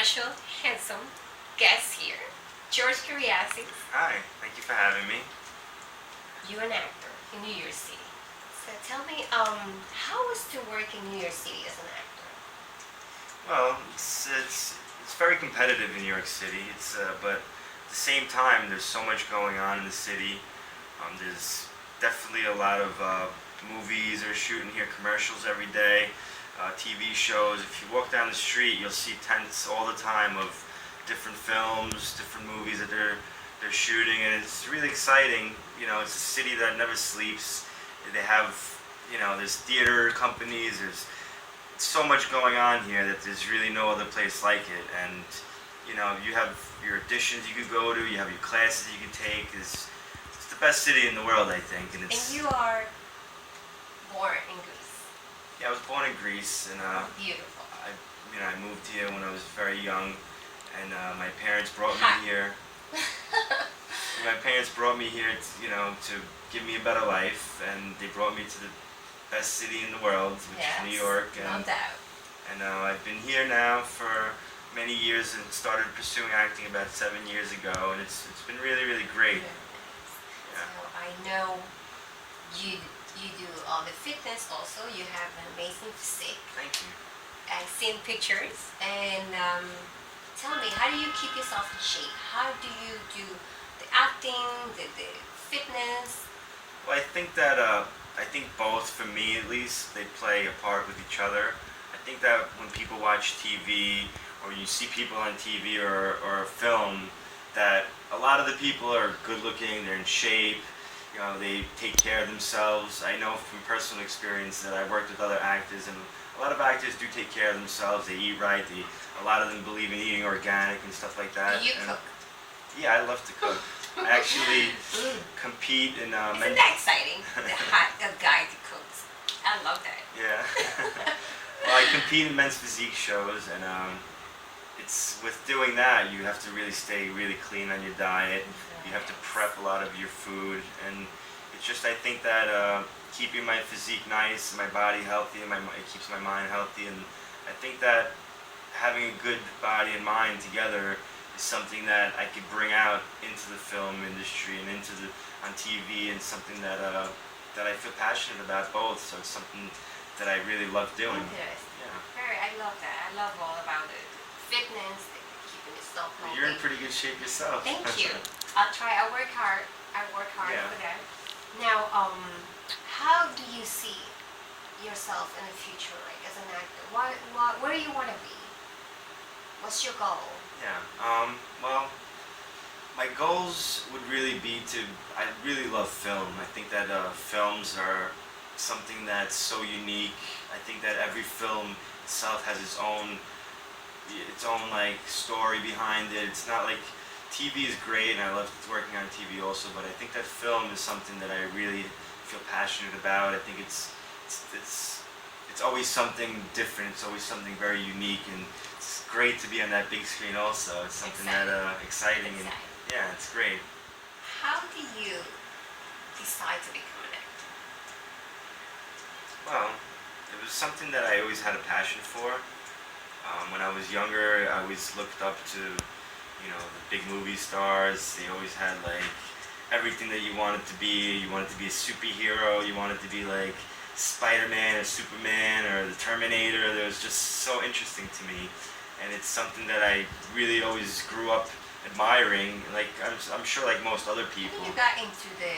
special, handsome guest here, George Kyriazis. Hi, thank you for having me. You're an actor in New York City. So tell me, how was to work in New York City as an actor? Well, it's very competitive in New York City. But at the same time, there's so much going on in the city. There's definitely a lot of movies are shooting here, commercials every day, TV shows. If you walk down the street, you'll see tents all the time of different films, different movies that they're shooting, and it's really exciting. You know, it's a city that never sleeps. They have, there's theater companies. There's so much going on here that there's really no other place like it. And you have your auditions you could go to. You have your classes you can take. It's the best city in the world, I think. And you are born in Greece. Yeah, I was born in Greece, and Beautiful. I moved here when I was very young, and my parents brought me here. My parents brought me here, to give me a better life, and they brought me to the best city in the world, which is New York. And, no doubt. And I've been here now for many years, and started pursuing acting about 7 years ago, and it's been really, really great. Yeah. So I know you do all the fitness also. You have an amazing physique. Thank you. I've seen pictures, and tell me, how do you keep yourself in shape? How do you do the acting, the fitness? Well, I think both, for me at least, they play a part with each other. I think that when people watch TV, or you see people on TV or film, that a lot of the people are good looking, they're in shape, they take care of themselves. I know from personal experience that I've worked with other actors, and a lot of actors do take care of themselves. They eat right. A lot of them believe in eating organic and stuff like that. Do you cook? Yeah, I love to cook. I actually compete in... Isn't that exciting? A guy that cooks. I love that. Yeah. Well, I compete in men's physique shows, and it's with doing that, you have to really stay really clean on your diet. You have to prep a lot of your food, and it's just, I think that keeping my physique nice, my body healthy, and it keeps my mind healthy, and I think that having a good body and mind together is something that I could bring out into the film industry and on TV, and something that I feel passionate about both. So it's something that I really love doing. Interesting. Yeah. I love that. I love all about it. Fitness, keeping yourself healthy. You're in pretty good shape yourself. Thank you. I'll try. I work hard. For that. Now, how do you see yourself in the future, like as an actor? Where do you want to be? What's your goal? Yeah. Well, my goals would really be I really love film. I think that films are something that's so unique. I think that every film itself has its own like story behind it. It's not like TV is great, and I love working on TV also, but I think that film is something that I really feel passionate about. I think it's always something different. It's always something very unique, and it's great to be on that big screen also. It's something exciting. And yeah, it's great. How do you decide to become an actor? Well, it was something that I always had a passion for. When I was younger, I always looked up to, the big movie stars. They always had like everything that you wanted to be. You wanted to be a superhero. You wanted to be like Spider-Man or Superman or the Terminator. That was just so interesting to me, and it's something that I really always grew up admiring. Like I'm sure, like most other people. When you got into the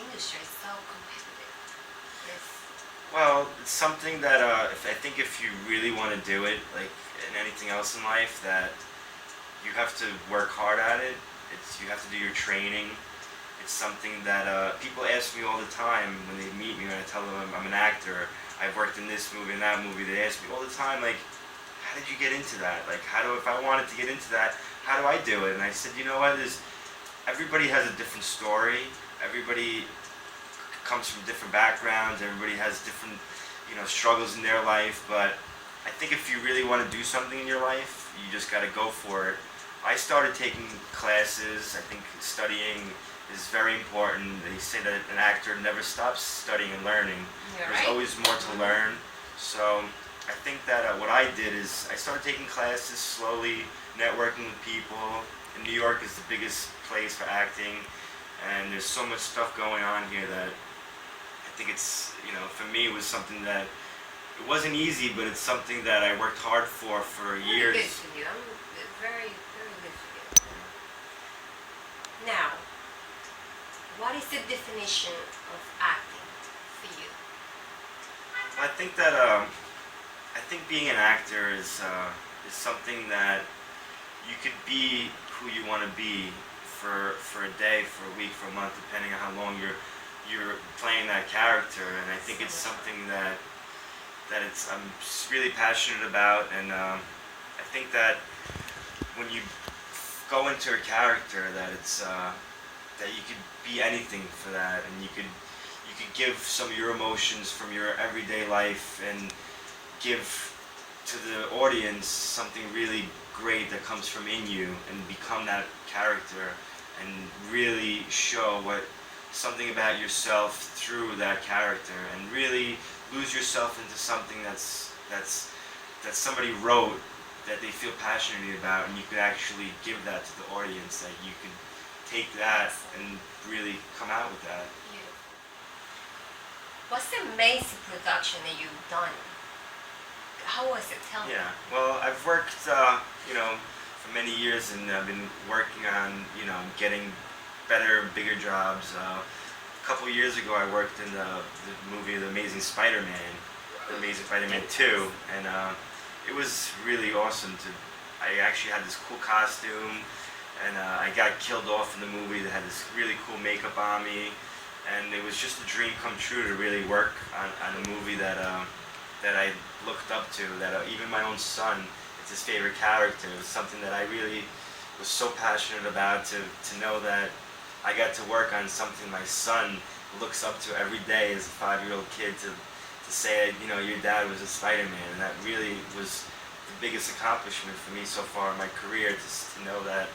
industry, it's so competitive. Yes. Well, it's something that I think if you really want to do it, like in anything else in life, that you have to work hard at it. You have to do your training. It's something that people ask me all the time when they meet me, when I tell them I'm an actor. I've worked in this movie and that movie. They ask me all the time, like, how did you get into that? Like, if I wanted to get into that, how do I do it? And I said, you know what? Everybody has a different story. Everybody comes from different backgrounds. Everybody has different, struggles in their life. But I think if you really want to do something in your life, you just got to go for it. I started taking classes. I think studying is very important. They say that an actor never stops studying and learning. There's always more to learn. So I think that what I did is I started taking classes slowly, networking with people. In New York is the biggest place for acting, and there's so much stuff going on here that I think it's, for me it was something that it wasn't easy, but it's something that I worked hard for years. Good for you. I'm very, very good for you. Now, what is the definition of acting for you? I think that being an actor is something that you could be who you want to be for a day, for a week, for a month, depending on how long you're playing that character. And I think it's something that I'm really passionate about. And I think that when you go into a character, that it's that you could be anything for that, and you could give some of your emotions from your everyday life and give to the audience something really great that comes from in you, and become that character and really show something about yourself through that character, and really lose yourself into something that somebody wrote that they feel passionately about, and you could actually give that to the audience, that you could take that and really come out with that. Beautiful. What's the amazing production that you've done? How was it? Tell me. Yeah, well, I've worked, for many years, and I've been working on, getting better, bigger jobs. A couple of years ago, I worked in the movie The Amazing Spider-Man, The Amazing Spider-Man 2, and it was really awesome. I actually had this cool costume, and I got killed off in the movie. They had this really cool makeup on me, and it was just a dream come true to really work on a movie that I looked up to, that even my own son, it's his favorite character. It was something that I really was so passionate about, to know that I got to work on something my son looks up to every day as a 5-year-old kid, to say, your dad was a Spider-Man, and that really was the biggest accomplishment for me so far in my career, to know that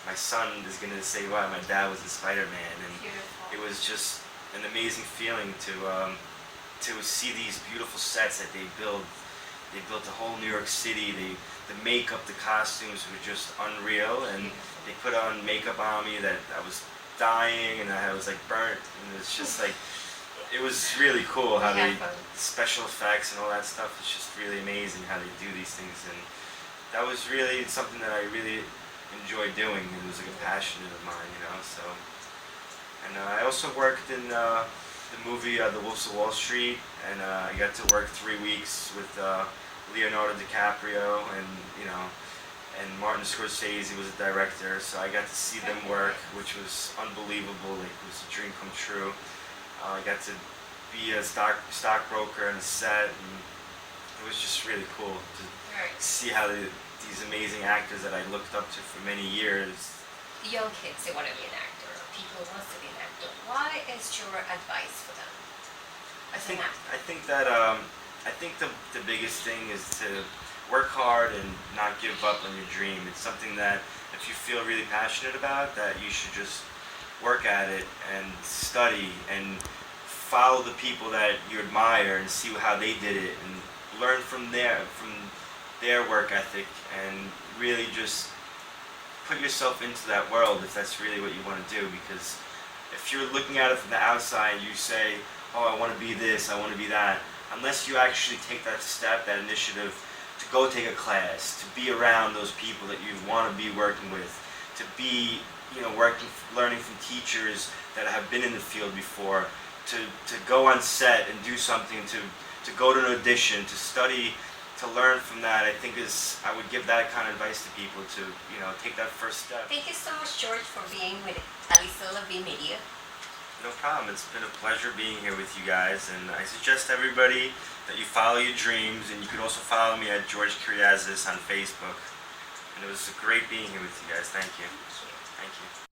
my son is going to say, wow, my dad was a Spider-Man. And Beautiful. it was just an amazing feeling to see these beautiful sets that they built. They built the whole New York City. The makeup, the costumes were just unreal, and they put on makeup on me that I was dying, and I was like burnt, and it's just like, it was really cool how they, special effects and all that stuff. It's just really amazing how they do these things, and that was really something that I really enjoyed doing. It was like a passion of mine, so. And I also worked in the movie The Wolves of Wall Street, and I got to work 3 weeks with Leonardo DiCaprio, and and Martin Scorsese was the director, so I got to see them work, which was unbelievable. Like, it was a dream come true. I got to be a stockbroker on a set, and it was just really cool to see how these amazing actors that I looked up to for many years. The young kids, they want to be an actor, or people who want to be an actor. What is your advice for them as an actor? I think the biggest thing is to work hard and not give up on your dream. It's something that if you feel really passionate about, that you should just work at it and study and follow the people that you admire and see how they did it, and learn from their work ethic, and really just put yourself into that world if that's really what you want to do. Because if you're looking at it from the outside, you say, oh, I want to be this, I want to be that, unless you actually take that step, that initiative, to go take a class, to be around those people that you want to be working with, to be, learning from teachers that have been in the field before, to go on set and do something, to go to an audition, to study, to learn from that. I would give that kind of advice to people, to take that first step. Thank you so much, George, for being with Alizelavie Media. No problem. It's been a pleasure being here with you guys, and I suggest everybody that you follow your dreams, and you can also follow me at George Kyriazis on Facebook. And it was great being here with you guys. Thank you. Thank you. Thank you.